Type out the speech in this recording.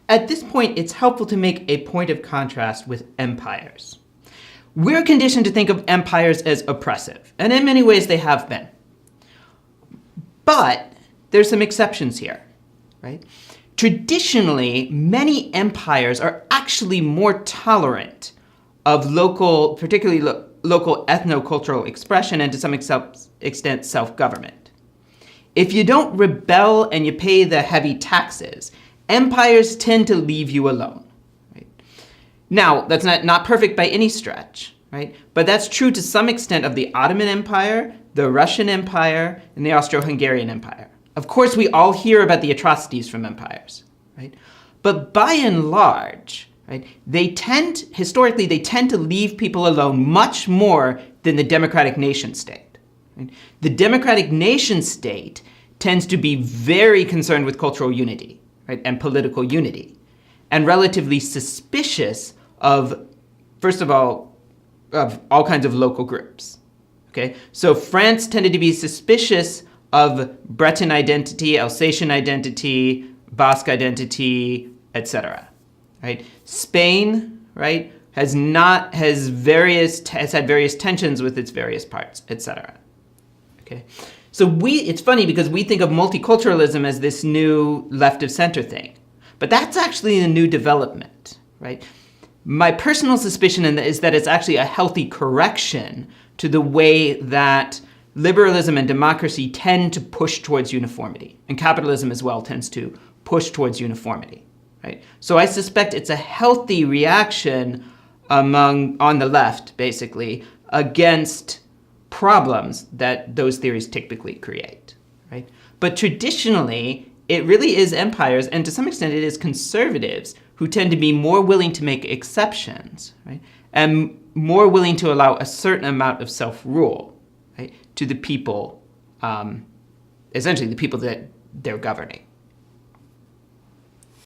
at this point, it's helpful to make a point of contrast with empires. We're conditioned to think of empires as oppressive, and in many ways they have been. But there's some exceptions here, right? Traditionally, many empires are actually more tolerant of local, particularly local ethno-cultural expression and to some extent self-government. If you don't rebel and you pay the heavy taxes, empires tend to leave you alone. Right? Now, that's not perfect by any stretch, right? But that's true to some extent of the Ottoman Empire, the Russian Empire, and the Austro-Hungarian Empire. Of course, we all hear about the atrocities from empires, right? But by and large, right, historically, they tend to leave people alone much more than the democratic nation state. Right? The democratic nation state tends to be very concerned with cultural unity, right, and political unity, and relatively suspicious of, first of all kinds of local groups. Okay? So France tended to be suspicious of Breton identity, Alsatian identity, Basque identity, etc. Right? Spain, right, has had various tensions with its various parts, etc. Okay? So it's funny because we think of multiculturalism as this new left of center thing, but that's actually a new development, right? My personal suspicion is that it's actually a healthy correction to the way that liberalism and democracy tend to push towards uniformity, and capitalism as well tends to push towards uniformity, right? So I suspect it's a healthy reaction on the left, basically, against problems that those theories typically create, right? But traditionally, it really is empires, and to some extent it is conservatives who tend to be more willing to make exceptions, right? And more willing to allow a certain amount of self-rule, right, to the people, essentially the people that they're governing.